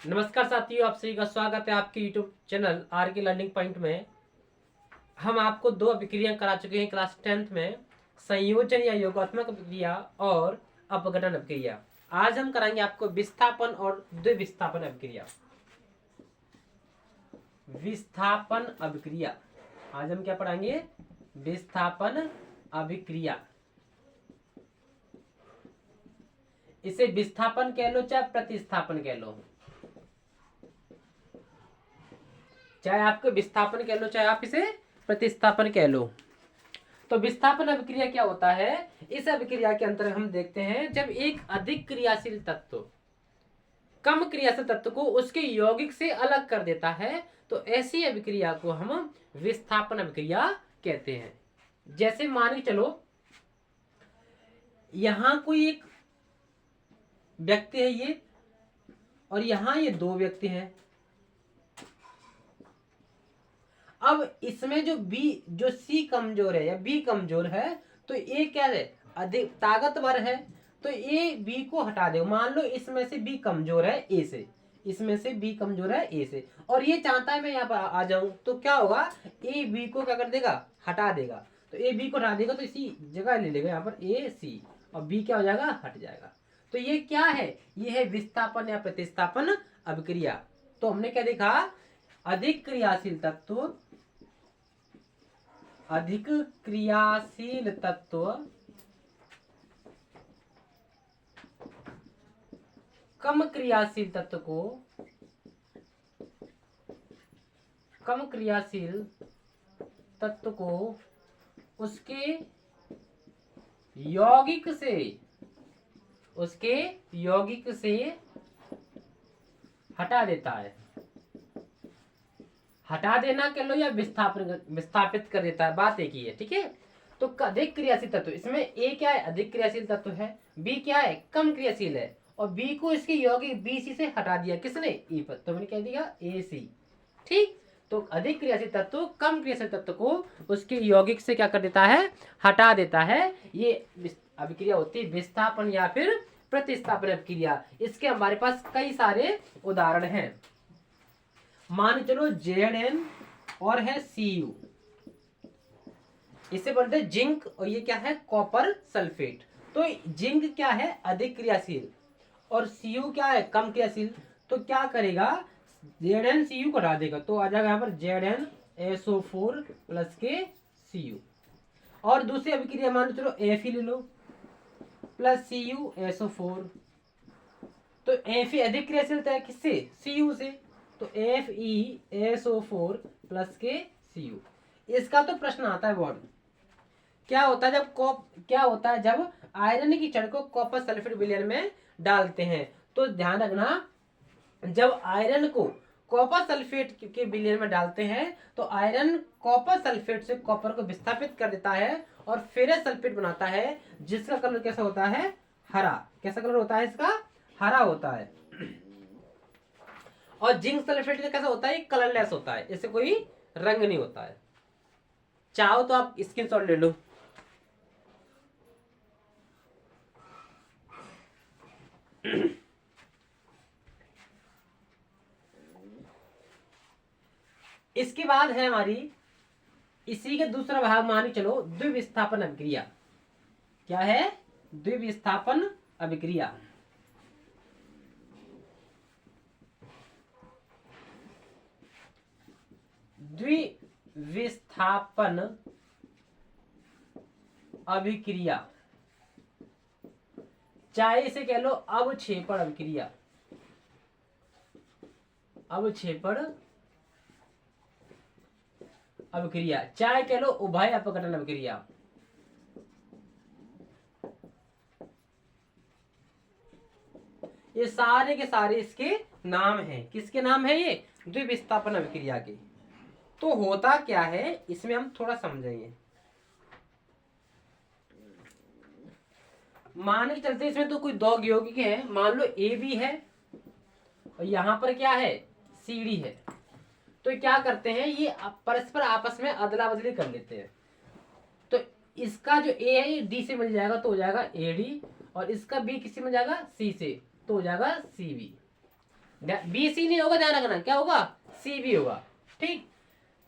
नमस्कार साथियों, आप सभी का स्वागत है आपके YouTube चैनल आर के लर्निंग पॉइंट में। हम आपको दो अभिक्रिया करा चुके हैं क्लास 10th में, संयोजन या योगात्मक अभिक्रिया और अपघटन अभिक्रिया। आज हम कराएंगे आपको विस्थापन और द्विविस्थापन अभिक्रिया। विस्थापन अभिक्रिया आज हम क्या पढ़ाएंगे? विस्थापन अभिक्रिया। इसे विस्थापन कह लो चाहे प्रतिस्थापन कह लो, चाहे आपको विस्थापन कह लो चाहे आप इसे प्रतिस्थापन कह लो। तो विस्थापन अभिक्रिया क्या होता है? इस अभिक्रिया के अंतर्गत हम देखते हैं जब एक अधिक क्रियाशील तत्व कम क्रियाशील तत्व को उसके यौगिक से अलग कर देता है, तो ऐसी अभिक्रिया को हम विस्थापन अभिक्रिया कहते हैं। जैसे मान के चलो यहां कोई एक व्यक्ति है ये, और यहां ये दो व्यक्ति हैं। अब इसमें जो सी कमजोर है या बी कमजोर है, तो ए क्या है? अधिक ताकतवर है, तो ए बी को हटा दे। मान लो इसमें से बी कमजोर है ए से, इसमें से बी कमजोर है ए से, और ये चाहता है मैं यहाँ पर आ जाऊं, तो क्या होगा? ए बी को क्या कर देगा? हटा देगा। तो ए बी को हटा देगा तो इसी जगह ले लेगा यहाँ पर ए सी, और बी क्या हो जाएगा? हट जाएगा। तो ये क्या है? ये है विस्थापन या प्रतिस्थापन अभिक्रिया। तो हमने क्या देखा? अधिक क्रियाशील तत्व अधिक क्रियाशील तत्व कम क्रियाशील तत्व को उसके यौगिक से हटा देता है। हटा देना कह लो या विस्थापित कर देता है, बात एक ही है। ठीक है। तो अधिक क्रियाशील तत्व, इसमें ए क्या है? अधिक क्रियाशील तत्व है, बी क्या है? कम क्रियाशील है, और बी को इसके यौगिक बी सी से हटा दिया। किसने? ई पर। तो मैंने कह दिया ए सी। ठीक। तो अधिक क्रियाशील तत्व कम क्रियाशील तत्व को उसके यौगिक से क्या कर देता है? हटा देता है। ये अभिक्रिया होती है विस्थापन या फिर प्रतिस्थापन अभिक्रिया। इसके हमारे पास कई सारे उदाहरण हैं। मान चलो Zn और है Cu, इसे बोलते हैं जिंक, और ये क्या है? Copper sulphate. तो जिंक क्या है? अधिक क्रियाशील, और Cu क्या है? कम क्रियाशील। तो क्या करेगा? ZnCu को हटा देगा, तो आ जाएगा यहाँ पर ZnSO4 प्लस के Cu। और दूसरी अभिक्रिया मान चलो Fe ले लो प्लस CuSO4। तो Fe अधिक क्रियाशील है किससे? Cu से, तो FeSO4 प्लस के Cu। इसका तो प्रश्न आता है बोर्ड। क्या होता है जब आयरन की छड़ को कॉपर सल्फेट विलयन में डालते हैं? तो ध्यान रखना, जब आयरन को कॉपर सल्फेट के विलयन में डालते हैं तो आयरन कॉपर सल्फेट से कॉपर को विस्थापित कर देता है और फेरस सल्फेट बनाता है, जिसका कलर कैसा होता है? हरा। कैसा कलर होता है इसका? हरा होता है। और जिंक सल्फेट का कैसा होता है? कलरलेस होता है, इससे कोई रंग नहीं होता है। चाहो तो आप स्क्रीनशॉट ले लो। इसके बाद है हमारी इसी के दूसरा भाग, मान चलो द्विविस्थापन अभिक्रिया। क्या है? द्विविस्थापन अभिक्रिया। द्विविस्थापन अभिक्रिया, चाहे इसे कह लो अवक्षेपण अभिक्रिया। अवक्षेपण अभिक्रिया, चाहे कह लो उभय अपघटन अभिक्रिया। ये सारे के सारे इसके नाम हैं। किसके नाम है ये? द्विविस्थापन अभिक्रिया के। तो होता क्या है इसमें हम थोड़ा समझेंगे। मान के चलते इसमें तो कोई दो यौगिक है, मान लो ए बी है और यहां पर क्या है? सी डी है। तो क्या करते हैं? ये परस्पर आपस में अदला बदली कर लेते हैं। तो इसका जो ए है ये डी से मिल जाएगा तो हो जाएगा ए डी, और इसका बी किससे मिल जाएगा? सी से, तो हो जाएगा सी बी। बी सी नहीं होगा, ध्यान रखना, क्या होगा, सी भी होगा। ठीक,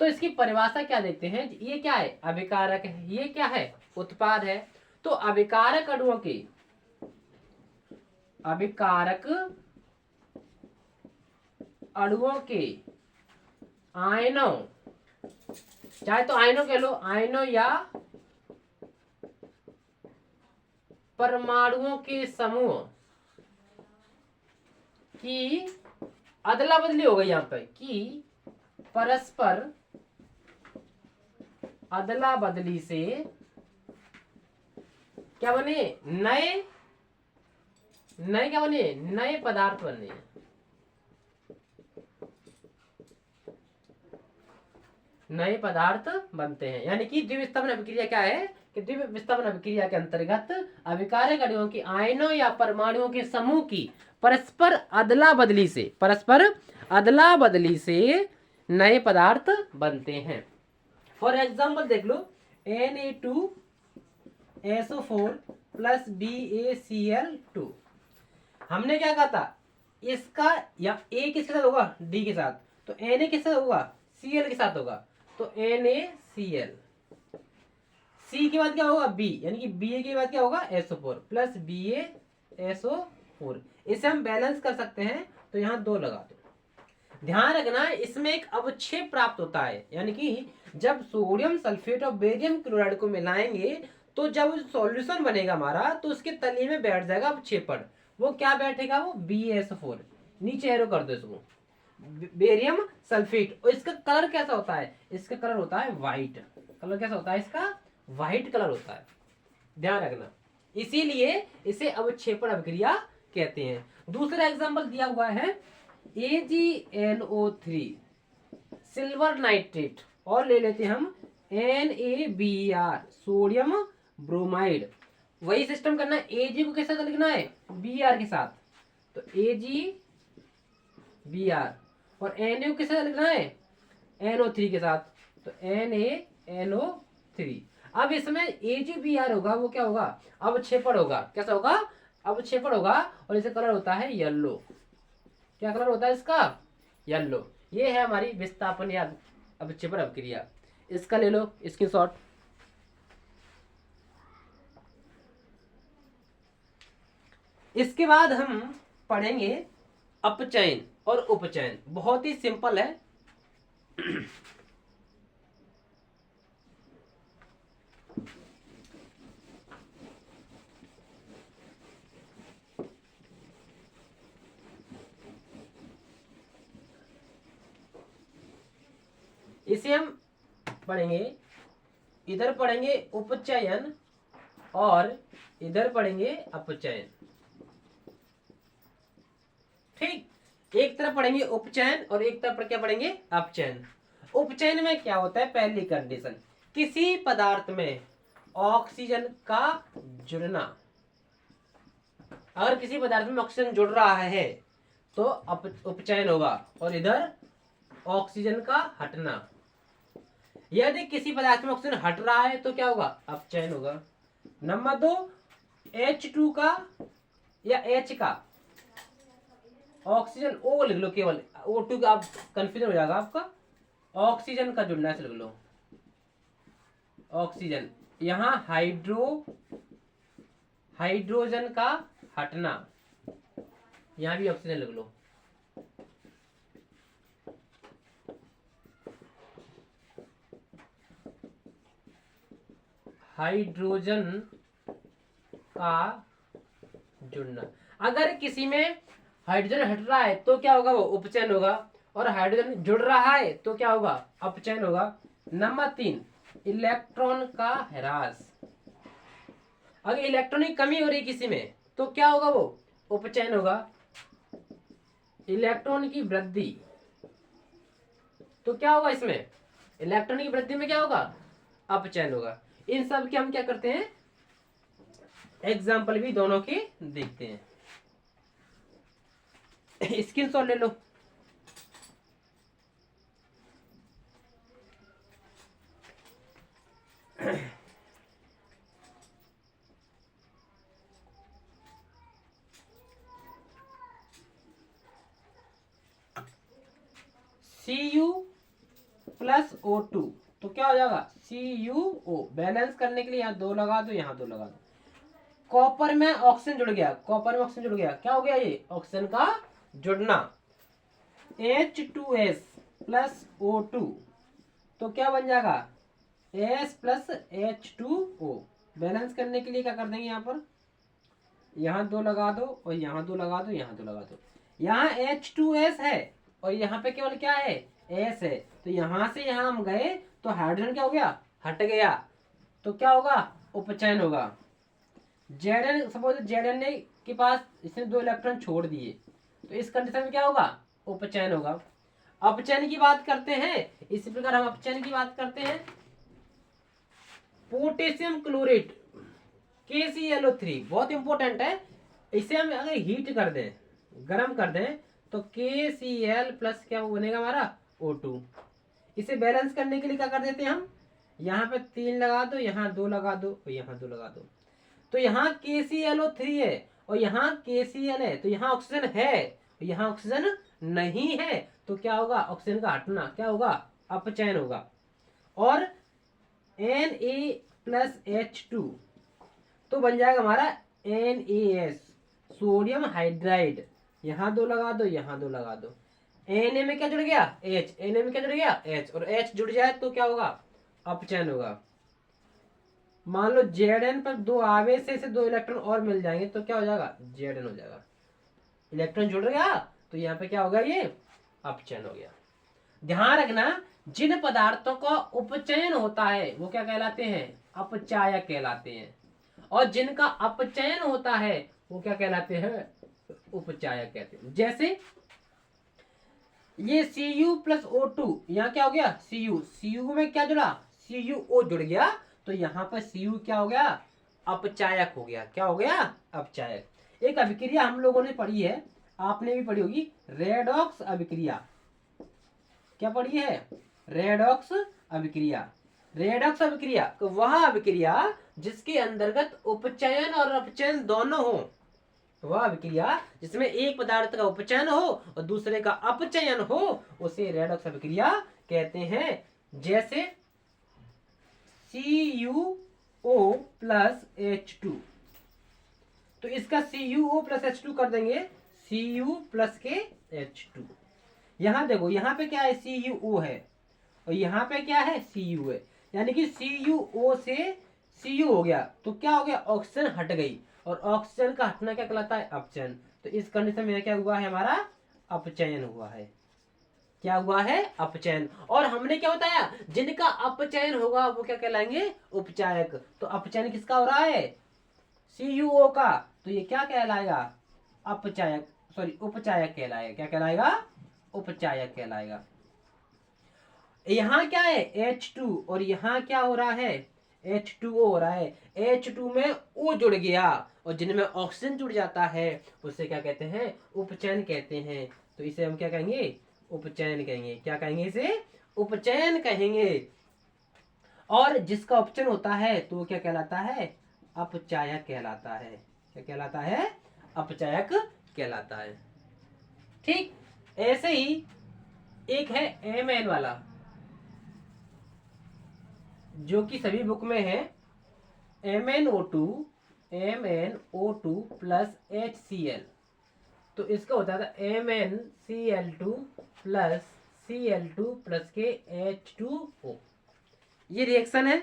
तो इसकी परिभाषा क्या देखते हैं, ये क्या है, अभिकारक है, ये क्या है, उत्पाद है। तो अभिकारक अणुओं की, अभिकारक अणुओं के आयनों, चाहे तो आयनों कह लो, आयनों या परमाणुओं के समूह की अदला बदली हो गई, यहां पर कि परस्पर अदला बदली से क्या बने, नए नए क्या बने, नए पदार्थ बने। नए पदार्थ बनते हैं, यानी कि द्वितीय विस्थापन अभिक्रिया क्या है कि द्वितीय विस्थापन अभिक्रिया के अंतर्गत अभिकारक अणुओं की आयनों या परमाणुओं के समूह की परस्पर अदला बदली से, परस्पर अदला बदली से नए पदार्थ बनते हैं। फॉर एग्जाम्पल देख लो, Na2SO4 प्लस BaCl2, हमने क्या कहा था, इसका या ए किसके साथ होगा, डी के साथ, तो Na किसके साथ होगा, Cl के साथ होगा, तो NaCl, C के बाद क्या होगा, B, यानी कि Ba के बाद क्या होगा, SO4 प्लस BaSO4, इसे हम बैलेंस कर सकते हैं, तो यहाँ 2 लगा दो। ध्यान रखना, इसमें एक अवक्षेप प्राप्त होता है, यानी कि जब सोडियम सल्फेट और बेरियम क्लोराइड को मिलाएंगे तो जब सॉल्यूशन बनेगा हमारा, तो उसके तली में बैठ जाएगा अवक्षेपण। वो क्या बैठेगा, वो BaSO4, नीचे एरो कर दो इसको, बेरियम सल्फेट। और इसका कलर कैसा होता है, इसका कलर होता है व्हाइट, कलर कैसा होता है इसका, व्हाइट कलर होता है, ध्यान रखना, इसीलिए इसे अवक्षेपण अभिक्रिया कहते हैं। दूसरा एग्जांपल दिया हुआ है AgNO3 सिल्वर नाइट्रेट, और ले लेते हैं हम NaBr सोडियम ब्रोमाइड। वही सिस्टम करना है, Ag को किसके साथ लिखना है, Br के साथ, तो AgBr, और Na को किसके साथ लिखना है, NO3 के साथ, तो NaNO3। अब इसमें AgBr होगा, वो क्या होगा, अवक्षेपण होगा, कैसा होगा, अवक्षेपण होगा, और इसे कलर होता है येलो, क्या कलर होता है इसका, येलो। ये है हमारी विस्थापन या अवक्षेपण अभिक्रिया, इसका ले लो स्क्रीनशॉट। इसके बाद हम पढ़ेंगे अपचयन और उपचयन, बहुत ही सिंपल है। इसे हम पढ़ेंगे, इधर पढ़ेंगे उपचयन और इधर पढ़ेंगे अपचयन। ठीक, एक तरफ पढ़ेंगे उपचयन और एक तरफ क्या पढ़ेंगे, अपचयन। उपचयन में क्या होता है, पहली कंडीशन, किसी पदार्थ में ऑक्सीजन का जुड़ना, अगर किसी पदार्थ में ऑक्सीजन जुड़ रहा है तो उपचयन होगा, और इधर ऑक्सीजन का हटना। यदि किसी पदार्थ में ऑक्सीजन हट रहा है तो क्या होगा, अपचयन होगा। नंबर 2, H2 का या H का ऑक्सीजन, O लिख लो, केवल O2 का आप कंफ्यूजन हो जाएगा आपका, ऑक्सीजन का जुड़ना है, लिख लो ऑक्सीजन। यहां हाइड्रोजन का हटना, यहां भी ऑक्सीजन लिख लो। हाइड्रोजन का जुड़ना, अगर किसी में हाइड्रोजन हट रहा है तो क्या होगा, वो उपचयन होगा, और हाइड्रोजन जुड़ रहा है तो क्या होगा, अपचयन होगा। नंबर 3, इलेक्ट्रॉन का ह्रास, अगर इलेक्ट्रॉन की कमी हो रही किसी में तो क्या होगा, वो उपचयन होगा। इलेक्ट्रॉन की वृद्धि, तो क्या होगा इसमें, इलेक्ट्रॉन की वृद्धि में क्या होगा, अपचयन होगा। इन सब के हम क्या करते हैं, एग्जाम्पल भी दोनों के देखते हैं। स्क्रीनशॉट ले लो। Cu प्लस O2, तो क्या हो जाएगा CuO। बैलेंस करने के लिए यहाँ 2 लगा दो, यहाँ 2 लगा दो। कॉपर में ऑक्सीजन जुड़ गया, कॉपर में ऑक्सीजन जुड़ गया, क्या हो गया ये ऑक्सीजन का जुड़ना। H2S प्लस O2, तो क्या बन जाएगा S प्लस H2O। बैलेंस करने के लिए क्या कर देंगे, यहाँ पर यहाँ 2 लगा दो और यहाँ 2 लगा दो, यहाँ 2 लगा दो। यहाँ H2S है और यहाँ पे केवल क्या है S है, तो यहाँ से यहाँ हम गए तो हाइड्रोजन क्या हो गया हट गया, तो क्या होगा उपचयन होगा। Zn सपोज Zn ने के पास इसने 2 इलेक्ट्रॉन छोड़ दिए, तो इस कंडीशन में क्या होगा उपचयन होगा। अपचयन की बात करते हैं, इसी प्रकार हम अपचयन की बात करते हैं। पोटेशियम क्लोरेट KClO3 बहुत इंपॉर्टेंट है, इसे हम अगर हीट कर दें, गर्म कर दें, तो KCl प्लस क्या बनेगा हमारा O2। इसे बैलेंस करने के लिए क्या कर देते हैं हम, यहाँ पे 3 लगा दो, यहाँ 2 लगा दो और यहाँ 2 लगा दो, तो यहाँ KClO3 है और यहाँ KCl है, तो यहाँ ऑक्सीजन है, यहाँ ऑक्सीजन नहीं है, तो क्या होगा ऑक्सीजन का हटना, क्या होगा अपचयन होगा। और Na प्लस H2, तो बन जाएगा हमारा NaS सोडियम हाइड्राइड, यहाँ 2 लगा दो, यहाँ 2 लगा दो। Na में क्या जुड़ गया H, Na में क्या जुड़ गया H, और H जुड़ जाए तो क्या होगा अपचयन होगा। मान लो Zn पर 2 आवेश से 2 इलेक्ट्रॉन और मिल जाएंगे, तो क्या हो जाएगा Zn हो जाएगा, इलेक्ट्रॉन जुड़ गया, तो यहाँ पे क्या होगा ये अपचयन हो गया। ध्यान रखना जिन पदार्थों का उपचयन होता है वो क्या कहलाते हैं अपचायक कहलाते हैं, और जिनका अपचयन होता है वो क्या कहलाते हैं उपचायक कहते हैं। जैसे ये Cu प्लस O2, यहाँ क्या हो गया Cu में क्या जुड़ा CuO जुड़ गया, तो यहाँ पर Cu क्या हो गया अपचायक हो गया, क्या हो गया अपचायक। एक अभिक्रिया हम लोगों ने पढ़ी है, आपने भी पढ़ी होगी, रेडॉक्स अभिक्रिया। क्या पढ़ी है रेडॉक्स अभिक्रिया। रेडॉक्स अभिक्रिया तो वह अभिक्रिया जिसके अंतर्गत उपचयन और अपचयन दोनों हो, वह अभिक्रिया जिसमें एक पदार्थ का उपचयन हो और दूसरे का अपचयन हो, उसे रेडॉक्स अभिक्रिया कहते हैं। जैसे CuO प्लस H2, तो इसका CuO प्लस H2 कर देंगे Cu प्लस के H2। यहाँ देखो यहाँ पे क्या है CuO है और यहाँ पे क्या है Cu है, यानी कि CuO से Cu हो गया, तो क्या हो गया ऑक्सीजन हट गई, और ऑक्सीजन का हटना क्या कहलाता है अपचयन। तो इस कंडीशन में क्या हुआ है हमारा अपचयन हुआ है, क्या हुआ है अपचयन। और हमने क्या बताया जिनका अपचयन होगा वो क्या कहलाएंगे उपचायक। तो अपचयन किसका हो रहा है CuO का, तो ये क्या कहलाएगा अपचायक, सॉरी उपचायक कहलाएगा, क्या कहलाएगा उपचायक कहलाएगा। यहाँ क्या है H2 और यहाँ क्या हो रहा है H2O हो रहा है, H2 में O जुड़ गया और जिनमें ऑक्सीजन जुड़ जाता है उसे क्या कहते हैं उपचयन कहते हैं। तो इसे हम क्या कहेंगे उपचयन कहेंगे, क्या कहेंगे इसे उपचयन कहेंगे। और जिसका उपचयन होता है तो वो क्या कहलाता है अपचायक कहलाता है, क्या कहलाता है अपचायक कहलाता है। ठीक ऐसे ही एक है Mn वाला जो कि सभी बुक में है, MnO2 प्लस HCl, तो इसका होता था MnCl2 प्लस Cl2 प्लस के H2O। ये रिएक्शन है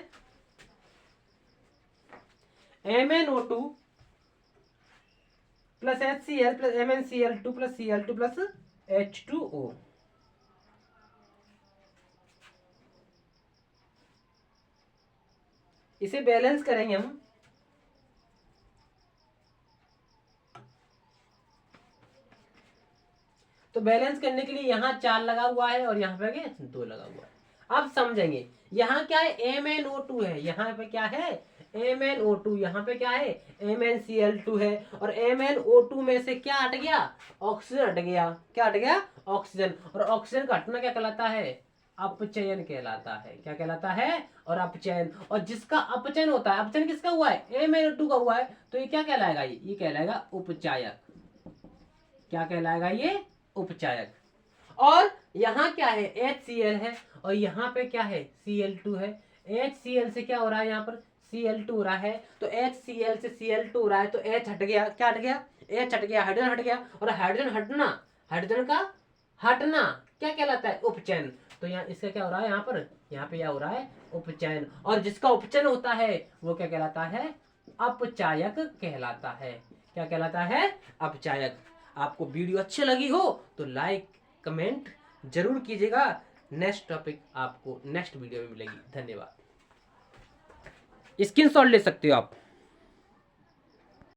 MnO2 plus HCl plus MnCl2 plus Cl2 plus H2O। इसे बैलेंस करेंगे हम, तो बैलेंस करने के लिए यहाँ 4 लगा हुआ है और यहाँ पे 2 लगा हुआ है। अब समझेंगे यहाँ क्या है MnO2 है, यहाँ पे क्या है MnO2, यहाँ पे क्या है MnCl2 है, और MnO2 में से क्या हट गया ऑक्सीजन हट गया, क्या हट गया ऑक्सीजन, और ऑक्सीजन का हटना क्या कहलाता है अपचयन कहलाता है, क्या कहलाता है और अपचयन। और जिसका अपचयन होता है, अपचयन किसका हुआ है MnO2 का हुआ है, तो ये क्या कहलाएगा ये कहलाएगा उपचायक, क्या कहलाएगा ये उपचायक। और यहाँ क्या है HCl है और यहाँ पे क्या है Cl2 है। HCl से क्या हो रहा है यहाँ पर Cl2 हो रहा है, तो HCl से Cl2 हो रहा है तो H हट गया, क्या हट गया, H हट गया, हाइड्रोजन हट गया। और हाइड्रोजन हटना, हाइड्रोजन का हटना क्या कहलाता है, उपचयन। तो यहाँ इसका क्या हो रहा है, यहाँ पर यहाँ पे क्या हो रहा है उपचयन। और जिसका उपचयन होता है वो क्या कहलाता है, अपचायक कहलाता है। क्या कहलाता है, अपचायक। आपको वीडियो अच्छी लगी हो तो लाइक कमेंट जरूर कीजिएगा। नेक्स्ट टॉपिक आपको नेक्स्ट वीडियो में मिलेगी। धन्यवाद। स्क्रीनशॉट ले सकते हो आप।